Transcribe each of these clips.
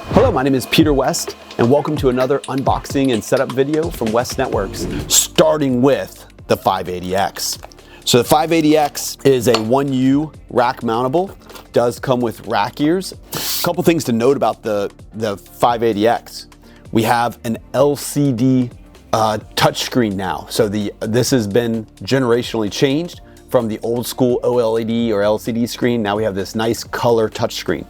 Hello, my name is Peter West, and welcome to another unboxing and setup video from West Networks, starting with the 580X. So the 580X is a 1U rack mountable, does come with rack ears. A couple things to note about the 580X. We have an LCD touchscreen now. So this has been generationally changed from the old school OLED or LCD screen. Now we have this nice color touchscreen.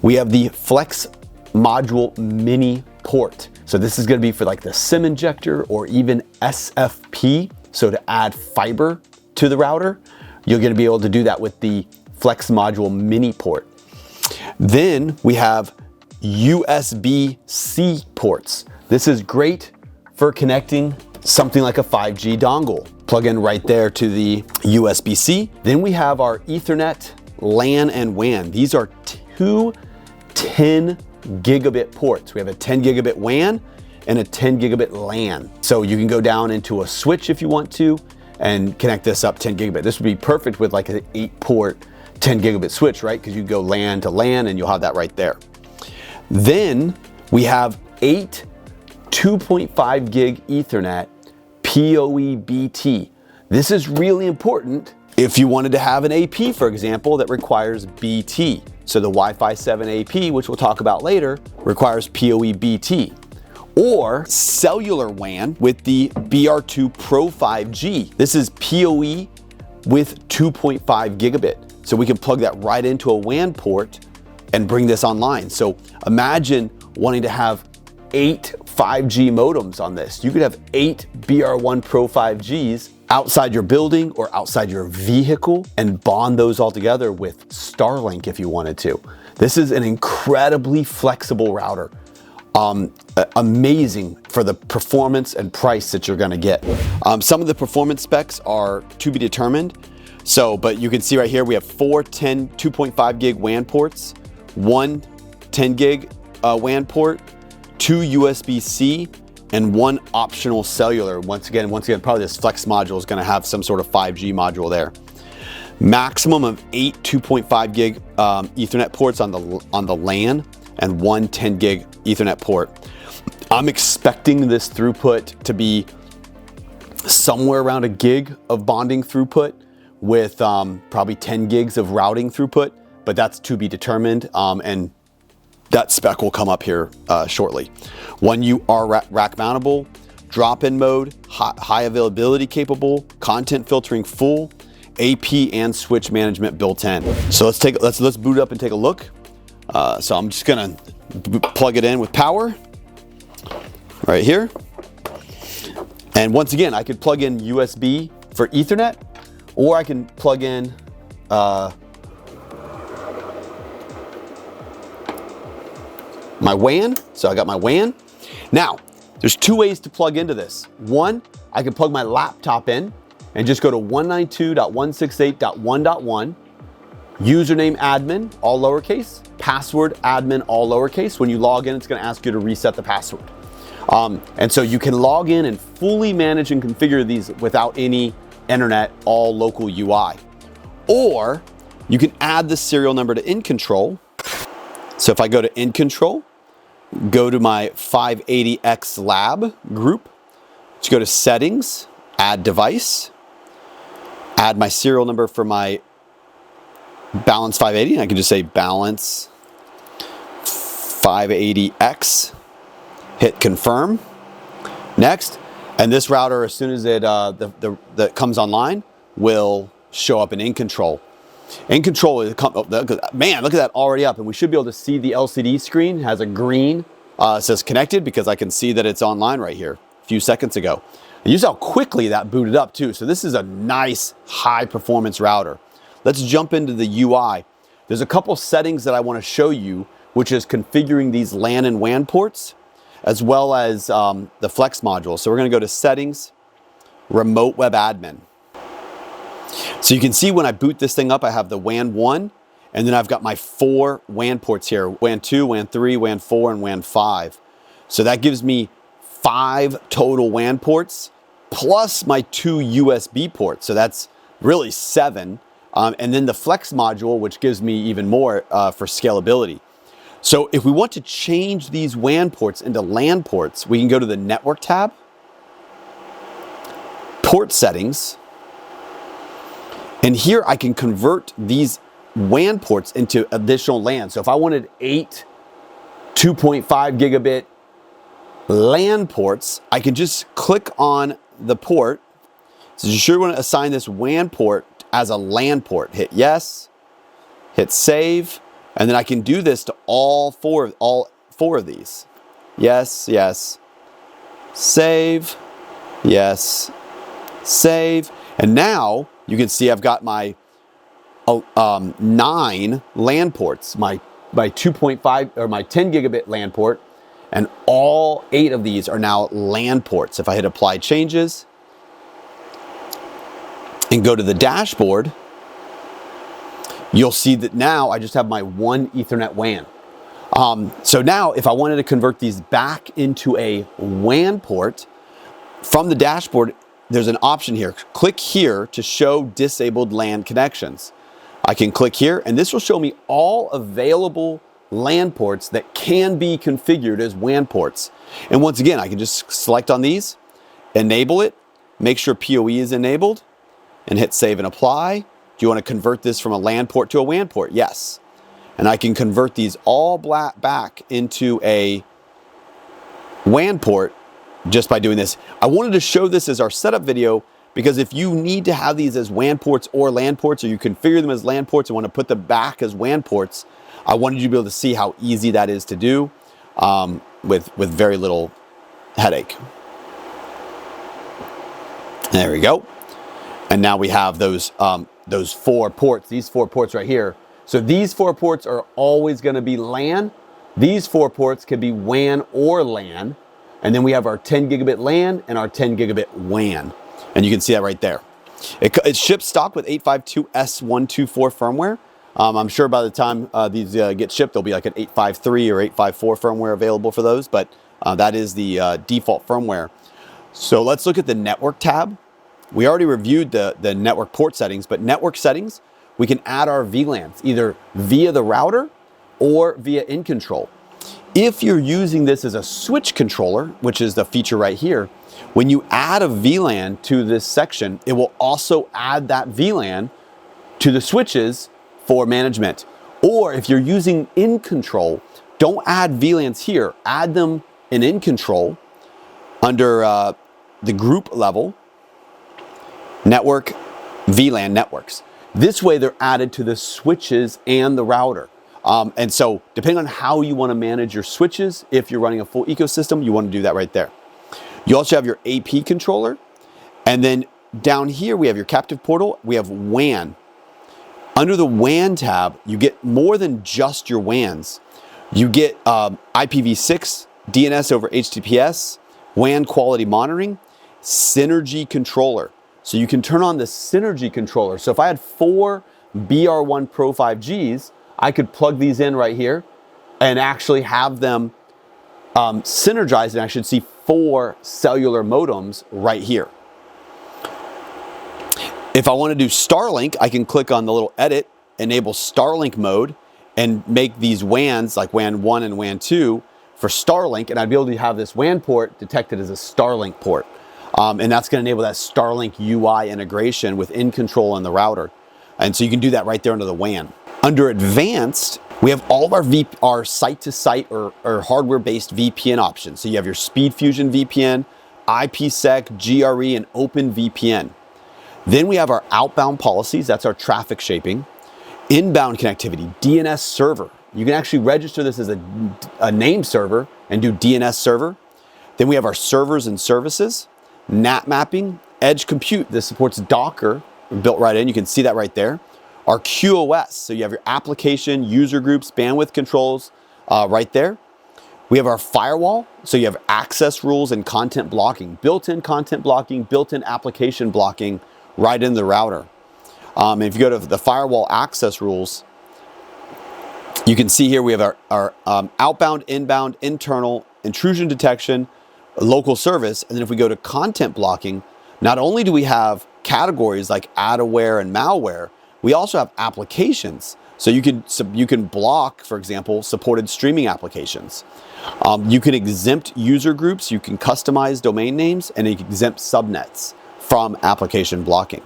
We have the Flex Module Mini port. So this is going to be for like the SIM Injector or even SFP. So to add fiber to the router, you're going to be able to do that with the Flex Module Mini port. Then we have USB-C ports. This is great for connecting something like a 5G dongle. Plug in right there to the USB-C. Then we have our Ethernet, LAN, and WAN. These are two 10 gigabit ports. We have a 10 gigabit WAN and a 10 gigabit LAN. So you can go down into a switch if you want to and connect this up 10 gigabit. This would be perfect with like an 8-port 10 gigabit switch, right? Because you go LAN to LAN and you'll have that right there. Then we have 8 2.5 gig Ethernet PoE-BT. This is really important if you wanted to have an AP, for example, that requires BT. So the Wi-Fi 7 AP, which we'll talk about later, requires PoE-BT. Or cellular WAN with the BR1 Pro 5G. This is PoE with 2.5 gigabit. So we can plug that right into a WAN port and bring this online. So imagine wanting to have 8 5G modems on this. You could have 8 BR1 Pro 5Gs outside your building or outside your vehicle and bond those all together with StarLink if you wanted to. This is an incredibly flexible router. Amazing for the performance and price that you're gonna get. Some of the performance specs are to be determined. But you can see right here, we have 4 2.5 gig WAN ports, 1 10 gig WAN port, 2 USB-C, and 1 optional cellular. Once again, probably this Flex module is gonna have some sort of 5G module there. Maximum of 8 2.5 gig Ethernet ports on the LAN and 1 10 gig Ethernet port. I'm expecting this throughput to be somewhere around a gig of bonding throughput with probably 10 gigs of routing throughput, but that's to be determined, and that spec will come up here shortly. 1U rack mountable, drop-in mode, high availability capable, content filtering full, AP and switch management built in. So let's boot up and take a look. So I'm just gonna plug it in with power right here. And once again, I could plug in USB for Ethernet, or I can plug in my WAN. So I got my WAN. Now, there's 2 ways to plug into this. One, I can plug my laptop in and just go to 192.168.1.1, username admin, all lowercase, password admin, all lowercase. When you log in, it's gonna ask you to reset the password. And so you can log in and fully manage and configure these without any internet, all local UI. Or you can add the serial number to in control. So if I go to in control, go to my 580X lab group, just go to settings, add device, add my serial number for my Balance 580, and I can just say Balance 580X, hit confirm, next, and this router, as soon as it that comes online, will show up in control. In control, man, look at that already up, and we should be able to see the LCD screen. It has a green, it says connected, because I can see that it's online right here a few seconds ago. And use how quickly that booted up too. So this is a nice high performance router. Let's jump into the UI. There's a couple settings that I want to show you, which is configuring these LAN and WAN ports, as well as the Flex module. So we're going to go to settings, remote web admin. So you can see when I boot this thing up, I have the WAN 1, and then I've got my 4 WAN ports here, WAN 2, WAN 3, WAN 4, and WAN 5. So that gives me 5 total WAN ports, plus my 2 USB ports. So that's really 7. And then the Flex module, which gives me even more for scalability. So if we want to change these WAN ports into LAN ports, we can go to the Network tab, Port Settings, and here I can convert these WAN ports into additional LAN. So if I wanted 8 2.5 gigabit LAN ports, I can just click on the port. So you sure want to assign this WAN port as a LAN port. Hit yes, hit save, and then I can do this to all four of these. Yes, yes, save, yes, save. And now you can see I've got my 9 LAN ports, my 2.5 or my 10 gigabit LAN port, and all 8 of these are now LAN ports. If I hit apply changes and go to the dashboard, you'll see that now I just have my 1 Ethernet WAN. So now if I wanted to convert these back into a WAN port, from the dashboard, there's an option here. Click here to show disabled LAN connections. I can click here and this will show me all available LAN ports that can be configured as WAN ports. And once again, I can just select on these, enable it, make sure PoE is enabled, and hit save and apply. Do you want to convert this from a LAN port to a WAN port? Yes. And I can convert these all back into a WAN port just by doing this. I wanted to show this as our setup video because if you need to have these as WAN ports or LAN ports, or you configure them as LAN ports and want to put them back as WAN ports, I wanted you to be able to see how easy that is to do with very little headache. There we go. And now we have those 4 ports, these 4 ports right here. So these 4 ports are always going to be LAN. These 4 ports can be WAN or LAN. And then we have our 10 gigabit LAN and our 10 gigabit WAN. And you can see that right there. It ships stock with 852S124 firmware. I'm sure by the time these get shipped, there'll be like an 853 or 854 firmware available for those, but that is the default firmware. So let's look at the Network tab. We already reviewed the network port settings, but network settings, we can add our VLANs either via the router or via in control. If you're using this as a switch controller, which is the feature right here, when you add a VLAN to this section, it will also add that VLAN to the switches for management. Or if you're using in control, don't add VLANs here, add them in control under the group level, network, VLAN networks. This way they're added to the switches and the router. And so depending on how you want to manage your switches, if you're running a full ecosystem, you want to do that right there. You also have your AP controller. And then down here, we have your captive portal. We have WAN. Under the WAN tab, you get more than just your WANs. You get IPv6, DNS over HTTPS, WAN quality monitoring, synergy controller. So you can turn on the synergy controller. So if I had 4 BR1 Pro 5Gs, I could plug these in right here and actually have them synergized, and I should see 4 cellular modems right here. If I want to do StarLink, I can click on the little edit, enable StarLink mode, and make these WANs like WAN 1 and WAN 2 for StarLink, and I'd be able to have this WAN port detected as a StarLink port. And that's going to enable that StarLink UI integration with in control on the router. And so you can do that right there under the WAN. Under advanced, we have all of our site-to-site or hardware-based VPN options. So you have your SpeedFusion VPN, IPsec, GRE, and OpenVPN. Then we have our outbound policies. That's our traffic shaping. Inbound connectivity, DNS server. You can actually register this as a name server and do DNS server. Then we have our servers and services, NAT mapping, edge compute. This supports Docker, built right in. You can see that right there. Our QoS, so you have your application, user groups, bandwidth controls right there. We have our firewall, so you have access rules and content blocking, built-in content blocking, built-in application blocking right in the router. And if you go to the firewall access rules, you can see here we have our outbound, inbound, internal, intrusion detection, local service. And then if we go to content blocking, not only do we have categories like adware and malware, we also have applications So you can block, for example, supported streaming applications. You can exempt user groups, you can customize domain names, and you can exempt subnets from application blocking.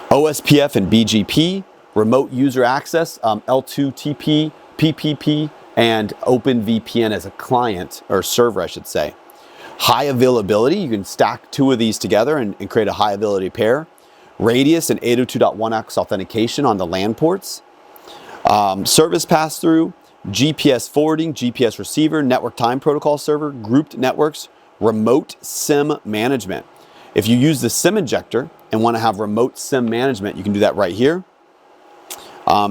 OSPF and BGP, remote user access, L2TP, PPP, and OpenVPN as a client, or server I should say. High availability, you can stack two of these together and create a high availability pair. Radius and 802.1x authentication on the LAN ports. Service pass-through, GPS forwarding, GPS receiver, network time protocol server, grouped networks, remote SIM management. If you use the SIM Injector and want to have remote SIM management, you can do that right here.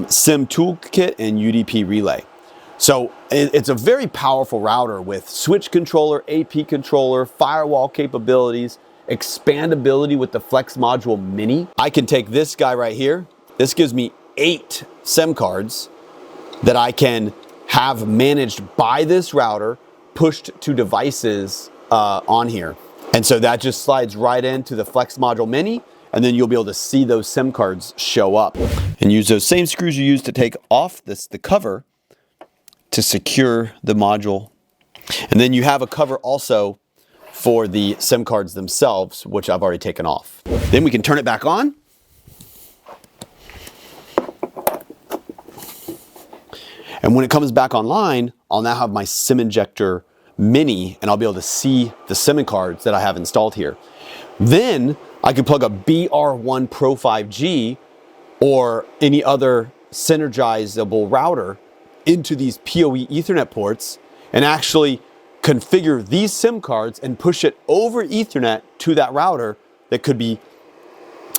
SIM toolkit and UDP relay. So it's a very powerful router with switch controller, AP controller, firewall capabilities, expandability with the Flex Module Mini. I can take this guy right here. This gives me 8 SIM cards that I can have managed by this router, pushed to devices on here. And so that just slides right into the Flex Module Mini, and then you'll be able to see those SIM cards show up. And use those same screws you use to take off the cover to secure the module. And then you have a cover also for the SIM cards themselves, which I've already taken off. Then we can turn it back on. And when it comes back online, I'll now have my SIM Injector Mini, and I'll be able to see the SIM cards that I have installed here. Then I can plug a BR1 Pro 5G or any other synergizable router into these PoE Ethernet ports and actually configure these SIM cards and push it over Ethernet to that router that could be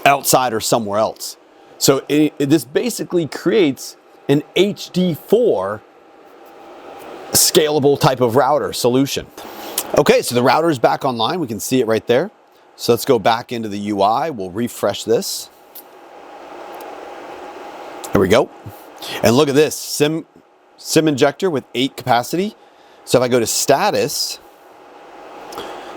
outside or somewhere else. So this basically creates an HD4 scalable type of router solution. Okay, so the router is back online. We can see it right there. So let's go back into the UI. We'll refresh this. There we go. And look at this, SIM Injector with 8 capacity. So if I go to status,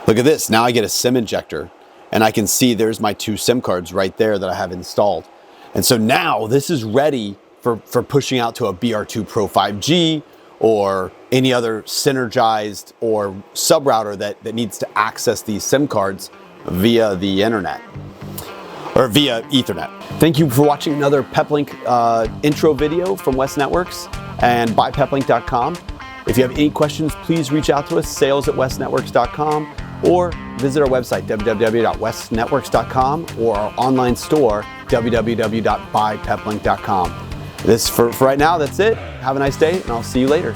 look at this. Now I get a SIM Injector, and I can see there's my 2 SIM cards right there that I have installed. And so now this is ready for pushing out to a BR2 Pro 5G or any other synergized or sub router that needs to access these SIM cards via the internet or via Ethernet. Thank you for watching another Peplink intro video from West Networks and buypeplink.com. If you have any questions, please reach out to us, sales@westnetworks.com, or visit our website, www.westnetworks.com, or our online store, www.buypeplink.com. This for right now, that's it. Have a nice day, and I'll see you later.